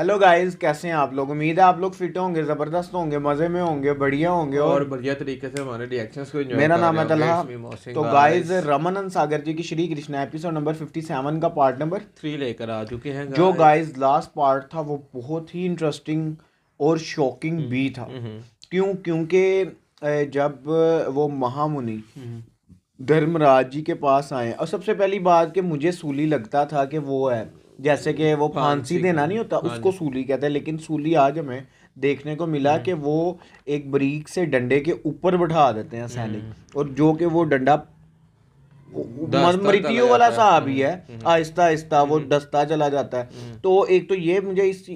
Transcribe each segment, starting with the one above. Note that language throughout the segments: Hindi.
हेलो गाइस, कैसे हैं आप लोग। उम्मीद है आप लोग फिट होंगे, ज़बरदस्त होंगे, मज़े में होंगे, बढ़िया होंगे और बढ़िया तरीके से हमारे रिएक्शंस को एंजॉय मेरा कर नाम रहे है होंगे। तलहा। इसमें मौसिन तो गाइस, गाइस रमानंद सागर जी की श्री कृष्णा एपिसोड नंबर 57 का पार्ट नंबर 3 लेकर आ चुके हैं जो गाइस। गाइस लास्ट पार्ट था वो बहुत ही इंटरेस्टिंग और शॉकिंग भी था। क्योंकि जब वो महामुनि धर्मराज जी के पास आए, और सबसे पहली बात कि मुझे सूली लगता था कि वो है, जैसे कि वो फांसी देना नहीं होता हाँ उसको जी। सूली कहते हैं, लेकिन सूली आज हमें देखने को मिला कि वो एक बरीक से डंडे के ऊपर बैठा देते हैं सैनिक, और जो कि वो डंडा दस्ता चला मृत्यु वाला जाता सा है। भी है, आहिस्ता आहिस्ता वो डसता चला जाता है। तो एक तो ये मुझे इस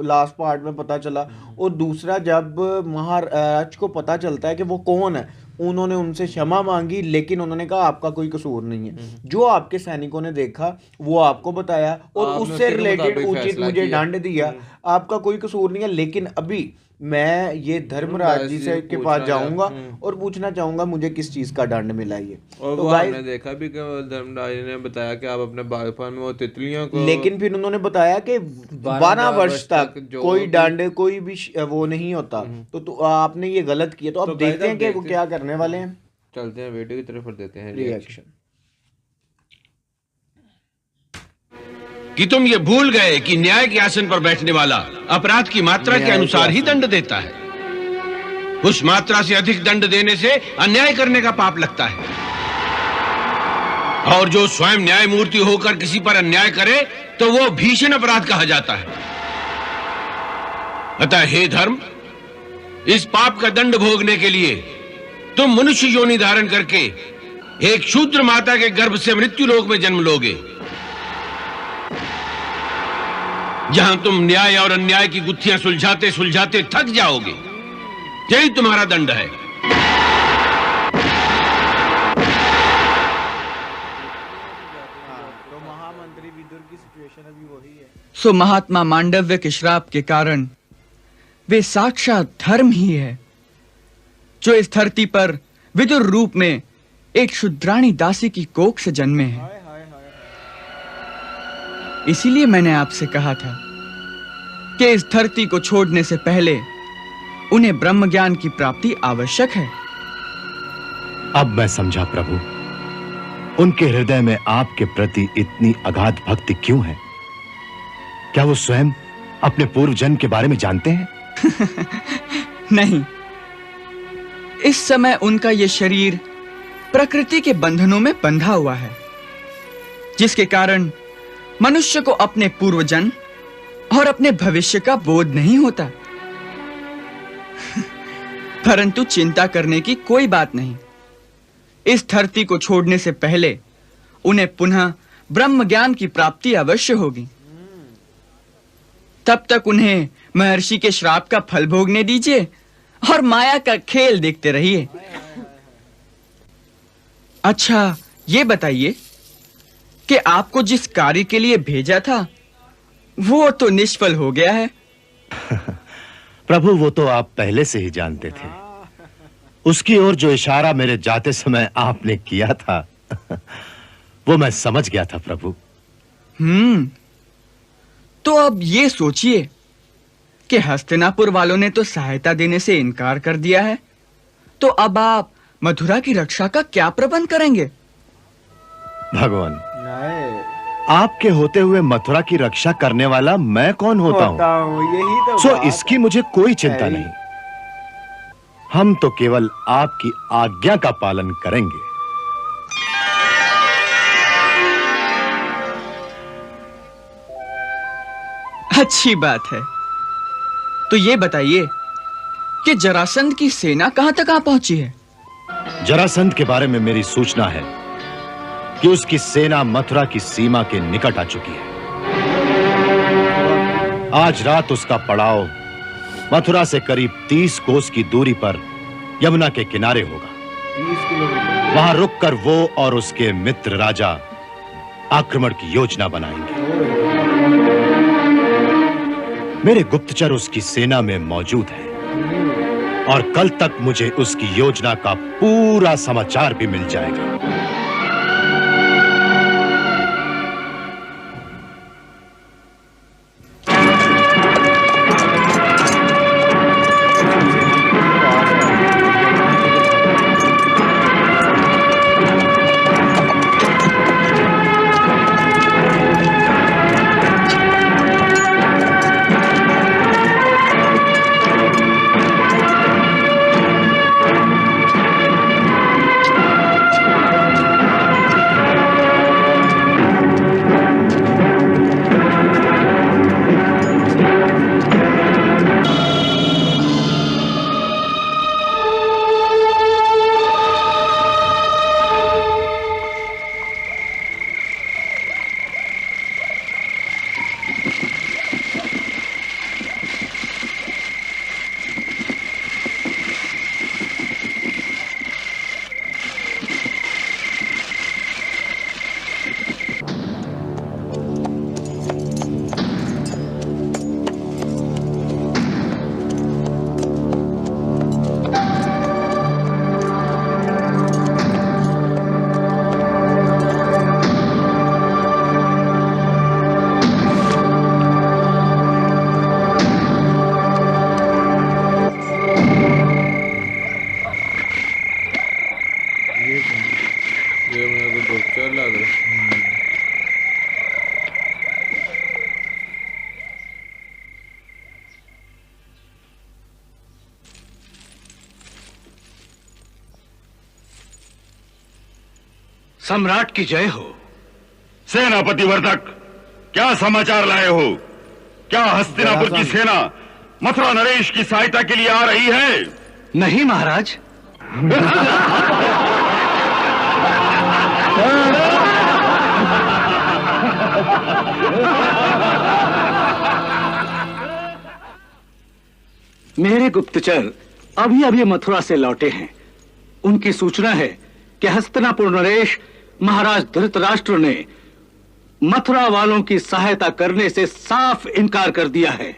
लास्ट पार्ट में पता चला, और दूसरा जब महाराज को पता चलता है कि वो कौन है, उन्होंने उनसे क्षमा मांगी, लेकिन उन्होंने कहा आपका कोई कसूर नहीं है, जो आपके सैनिकों ने देखा वो आपको बताया और आपने उससे उसी के रिलेटेड मुताबिक उचित फैसला मुझे किया। दंड दिया, आपका कोई कसूर नहीं है। लेकिन अभी मैं ये धर्मराज गाइस जी ये से के पास पूछना जाऊंगा चाह और पूछना चाहूंगा मुझे किस चीज का दंड मिला ये। और तो वो गाइस, हमने देखा भी कि धर्मराज ने बताया कि आप अपने बागबान में वो तितलियों को लेकिन फिर उन्होंने बताया कि 12 वर्ष तक जो कोई भी दंड कोई भी वो नहीं होता। तो आपने ये गलत किया। तो तो अब गाइस देखते आप हैं कि वो देखते क्या करने वाले हैं। चलते हैं वीडियो की तरफ और देते हैं रिएक्शन। रिएक्शन। कि तुम ये भूल गए कि न्याय के आसन पर बैठने वाला अपराध की मात्रा के न्याय के अनुसार ही आसन। दंड देता है। उस मात्रा से अधिक दंड देने से अन्याय करने का पाप लगता है, और जो स्वयं न्यायमूर्ति होकर किसी पर अन्याय करे तो वो भीषण अपराध कहा जाता है। अतः हे धर्म, इस पाप का दंड भोगने के लिए तुम मनुष्य योनि धारण करके एक शूद्र माता के गर्भ से मृत्यु लोक में जन्म लोगे, जहां तुम न्याय और अन्याय की गुत्थियां सुलझाते सुलझाते थक जाओगे। यही तुम्हारा दंड है। तो महामंत्री विदुर की सिचुएशन अभी वही है। सो महात्मा मांडव्य के श्राप के कारण वे साक्षात धर्म ही है, जो इस धरती पर विदुर रूप में एक शुद्राणी दासी की कोख से जन्मे हैं। हाय हाय हाय। इसीलिए मैंने आपसे कहा था कि इस धरती को छोड़ने से पहले उन्हें ब्रह्म ज्ञान की प्राप्ति आवश्यक है। अब मैं समझा प्रभु, उनके हृदय में आपके प्रति इतनी अगाध भक्ति क्यों है। क्या वो स्वयं अपने पूर्व जन्म के बारे में जानते हैं? नहीं, इस समय उनका यह शरीर प्रकृति के बंधनों में बंधा हुआ है, जिसके कारण मनुष्य को अपने पूर्व जन्म और अपने भविष्य का बोध नहीं होता। परंतु चिंता करने की कोई बात नहीं। इस धरती को छोड़ने से पहले उन्हें पुनः ब्रह्म ज्ञान की प्राप्ति अवश्य होगी। तब तक उन्हें महर्षि के श्राप का फल भोगने दीजिए और माया का खेल देखते रहिए। अच्छा, ये बताइए कि आपको जिस कार्य के लिए भेजा था वो तो निष्फल हो गया है। प्रभु, वो तो आप पहले से ही जानते थे। उसकी ओर जो इशारा मेरे जाते समय आपने किया था वो मैं समझ गया था प्रभु। तो अब ये सोचिए कि हस्तिनापुर वालों ने तो सहायता देने से इनकार कर दिया है, तो अब आप मथुरा की रक्षा का क्या प्रबंध करेंगे? भगवान, नहीं आपके होते हुए मथुरा की रक्षा करने वाला मैं कौन होता हूं? यही तो सो बात इसकी मुझे कोई चिंता है। नहीं। हम तो केवल आपकी आज्ञा का पालन करेंगे। अच्छी बात है। तो ये बताइए कि जरासंध की सेना कहां तक आ पहुंची है? जरासंध के बारे में मेरी सूचना है कि उसकी सेना मथुरा की सीमा के निकट आ चुकी है। आज रात उसका पड़ाव मथुरा से करीब 30 कोस की दूरी पर यमुना के किनारे होगा। 30 किलोमीटर। वहां रुककर वो और उसके मित्र राजा आक्रमण की योजना बनाएंगे। मेरे गुप्तचर उसकी सेना में मौजूद हैं और कल तक मुझे उसकी योजना का पूरा समाचार भी मिल जाएगा। सम्राट की जय हो। सेनापति वर्धक, क्या समाचार लाए हो? क्या हस्तिनापुर की सेना मथुरा नरेश की सहायता के लिए आ रही है? नहीं महाराज। मेरे गुप्तचर अभी अभी मथुरा से लौटे हैं। उनकी सूचना है कि हस्तिनापुर नरेश महाराज धृतराष्ट्र ने मथुरा वालों की सहायता करने से साफ इनकार कर दिया है।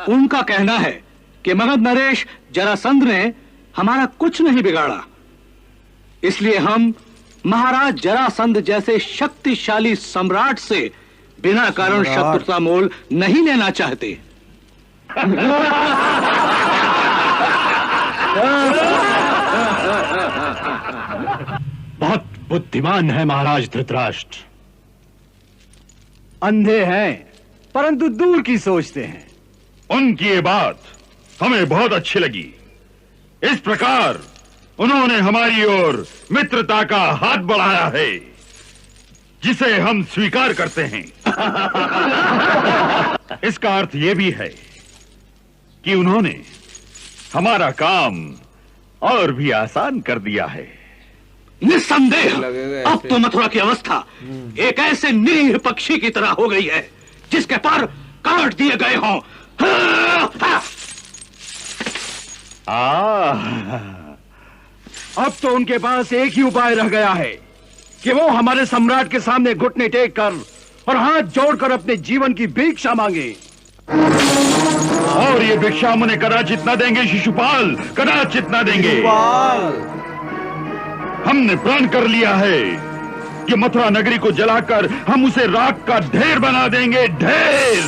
उनका कहना है कि मगध नरेश जरासंध ने हमारा कुछ नहीं बिगाड़ा, इसलिए हम महाराज जरासंध जैसे शक्तिशाली सम्राट से बिना कारण शत्रुता मोल नहीं लेना चाहते। बहुत बुद्धिमान है महाराज धृतराष्ट्र। अंधे हैं परंतु दूर की सोचते हैं। उनकी ये बात हमें बहुत अच्छी लगी। इस प्रकार उन्होंने हमारी ओर मित्रता का हाथ बढ़ाया है, जिसे हम स्वीकार करते हैं। इसका अर्थ यह भी है कि उन्होंने हमारा काम और भी आसान कर दिया है। निस्संदेह अब तो मथुरा की अवस्था एक ऐसे निरीह पक्षी की तरह हो गई है जिसके पर काट दिए गए हों। अब तो उनके पास एक ही उपाय रह गया है कि वो हमारे सम्राट के सामने घुटने टेक कर और हाथ जोड़कर अपने जीवन की भिक्षा मांगे। और ये भिक्षा हम उन्हें कदाचित न देंगे शिशुपाल, कदाचित न देंगे। हमने प्रण कर लिया है कि मथुरा नगरी को जलाकर हम उसे राख का ढेर बना देंगे, ढेर।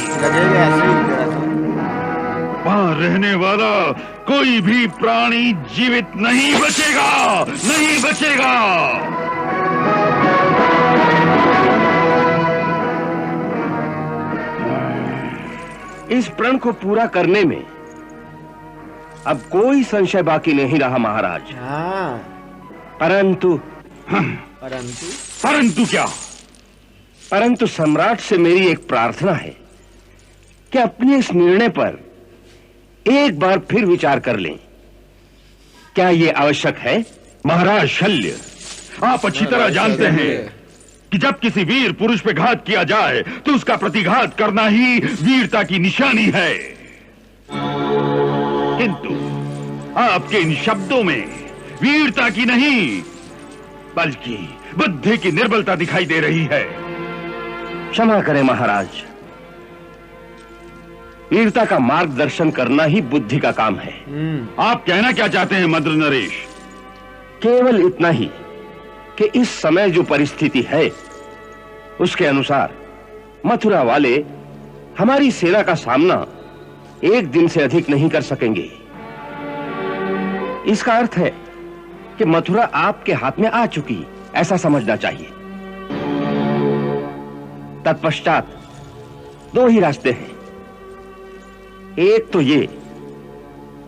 वहां रहने वाला कोई भी प्राणी जीवित नहीं बचेगा, नहीं बचेगा। इस प्रण को पूरा करने में अब कोई संशय बाकी नहीं रहा महाराज। परंतु क्या? परंतु सम्राट से मेरी एक प्रार्थना है कि अपने इस निर्णय पर एक बार फिर विचार कर लें। क्या यह आवश्यक है? महाराज शल्य, आप अच्छी तरह जानते हैं कि जब किसी वीर पुरुष पे घात किया जाए तो उसका प्रतिघात करना ही वीरता की निशानी है। किंतु आपके इन शब्दों में वीरता की नहीं बल्कि बुद्धि की निर्बलता दिखाई दे रही है। क्षमा करें महाराज, वीरता का मार्गदर्शन करना ही बुद्धि का काम है। आप कहना क्या चाहते हैं मद्र नरेश? केवल इतना ही कि इस समय जो परिस्थिति है उसके अनुसार मथुरा वाले हमारी सेना का सामना एक दिन से अधिक नहीं कर सकेंगे। इसका अर्थ है कि मथुरा आपके हाथ में आ चुकी, ऐसा समझना चाहिए। तत्पश्चात दो ही रास्ते हैं। एक तो ये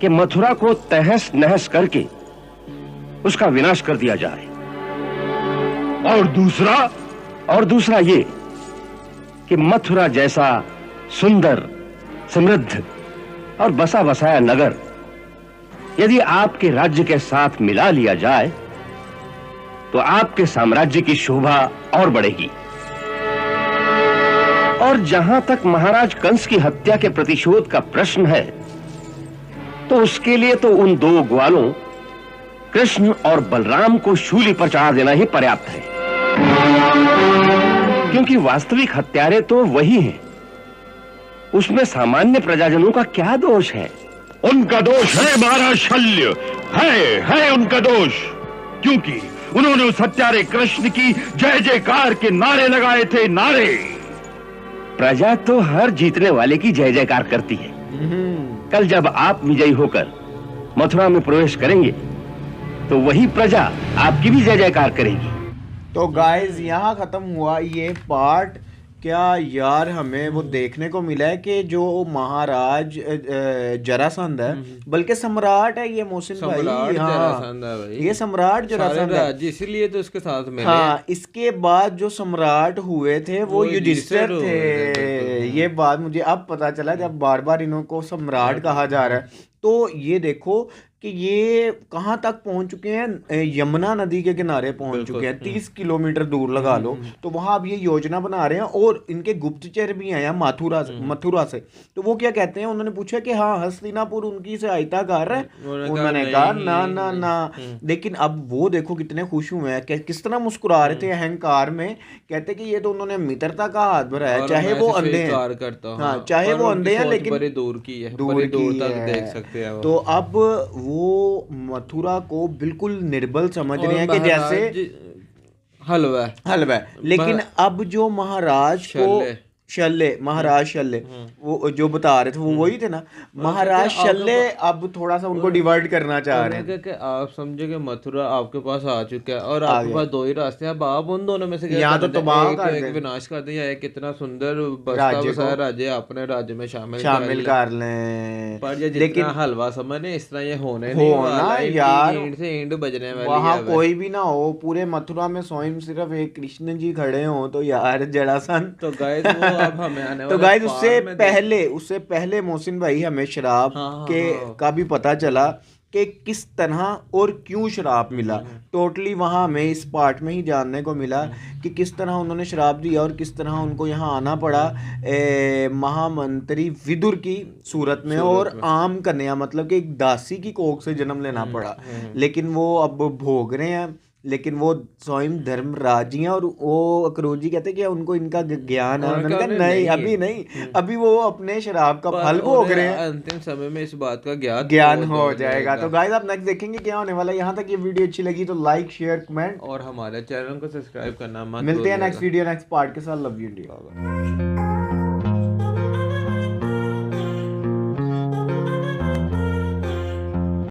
कि मथुरा को तहस नहस करके उसका विनाश कर दिया जाए, और दूसरा ये कि मथुरा जैसा सुंदर, समृद्ध और बसा बसाया नगर यदि आपके राज्य के साथ मिला लिया जाए तो आपके साम्राज्य की शोभा और बढ़ेगी। और जहां तक महाराज कंस की हत्या के प्रतिशोध का प्रश्न है, तो उसके लिए तो उन दो ग्वालों कृष्ण और बलराम को शूली पर चढ़ा देना ही पर्याप्त है, क्योंकि वास्तविक हत्यारे तो वही हैं। उसमें सामान्य प्रजाजनों का क्या दोष है? उनका दोष है महाराज शल्य, है उनका दोष, क्योंकि उन्होंने उस हत्यारे कृष्ण की जय जयकार के नारे लगाए थे, नारे। प्रजा तो हर जीतने वाले की जय जयकार करती है। कल जब आप विजयी होकर मथुरा में प्रवेश करेंगे तो वही प्रजा आपकी भी जय जयकार करेगी। तो गाइस यहाँ खत्म हुआ ये पार्ट क्या यार हमें वो देखने को मिला है कि जो महाराज जरासंध है, बल्कि सम्राट है ये मोहसिन भाई, सम्राट हाँ जरासंध है भाई, ये सम्राट सारे जरासंध है। राज्य इसीलिए तो इसके साथ मिले। हाँ, इसके बाद जो सम्राट हुए थे वो युधिष्ठिर युधिष्ठिर हुए थे, बिल्कुल। ये बात मुझे अब पता चला जब बार बार इनको सम्राट कहा जा रहा है। तो ये देखो कि ये कहाँ तक पहुंच चुके हैं, यमुना नदी के किनारे पहुंच चुके हैं, 30 किलोमीटर दूर लगा लो। तो वहां अब ये योजना बना रहे हैं और इनके गुप्तचर भी आए हैं मथुरा से। तो वो क्या कहते हैं, उन्होंने पूछा कि हाँ हस्तिनापुर उनकी सहायता कर रहा है, उन्होंने कहा ना ना ना। लेकिन अब वो देखो कितने खुश हुए हैं, किस तरह मुस्कुरा रहे थे अहंकार में, कहते कि ये तो उन्होंने मित्रता का हाथ भरा है, चाहे वो अंधे हैं, हाँ चाहे वो अंधे हैं, लेकिन बड़ी दूर की है, दूर बड़ी दूर की तक है। देख सकते हैं वो। तो अब वो मथुरा को बिल्कुल निर्बल समझ रहे हैं कि जैसे हलवा है। लेकिन अब जो महाराज को महाराज शल्य वो जो बता रहे थे वो वही थे ना, महाराज शल्य अब थोड़ा सा उनको डिवर्ट करना चाह रहे हैं कि आप समझे कि मथुरा आपके पास आ चुका है और आपके पास दो ही रास्ते हैं, अब आप उन दोनों में से क्या या तो तबाह कर एक दें, विनाश कर दें, या एक कितना सुंदर बसता बसाया राज्य अपने राज्य में शामिल कर लें। पर ये जितना हलवा समझने इस तरह ये होने हो नहीं ना वाला है, यार, ईंट से ईंट बजने वाली वहां है। कोई भी ना हो, पूरे मथुरा में स्वयं सिर्फ एक कृष्ण जी खड़े हो तो यार जरासंध। तो गाइस वो अब हमें आने तो वाले गाइस पार उससे पहले मोहसिन भाई हमें शराब का भी पता चला कि किस तरह और क्यों शराब मिला। टोटली वहाँ हमें इस पार्ट में ही जानने को मिला कि किस तरह उन्होंने शराब दिया और किस तरह उनको यहाँ आना पड़ा महामंत्री विदुर की सूरत में, और आम कन्या मतलब कि एक दासी की कोख से जन्म लेना पड़ा। लेकिन वो अब भोग रहे हैं, लेकिन वो स्वयं धर्मराज ही हैं, और वो अक्रोज जी कहते हैं कि उनको इनका ज्ञान है। उन्होंने कहा नहीं, अभी नहीं, अभी वो अपने शराब का फल भोग रहे हैं, अंतिम समय में इस बात का ज्ञान हो जाएगा। तो गाइस आप नेक्स्ट देखेंगे क्या होने वाला है। यहाँ तक ये वीडियो अच्छी लगी तो लाइक शेयर कमेंट और हमारे चैनल को सब्सक्राइब करना मत मिलते हैं भूलिएगा। नेक्स्ट वीडियो नेक्स्ट पार्ट के साथ। Love you India.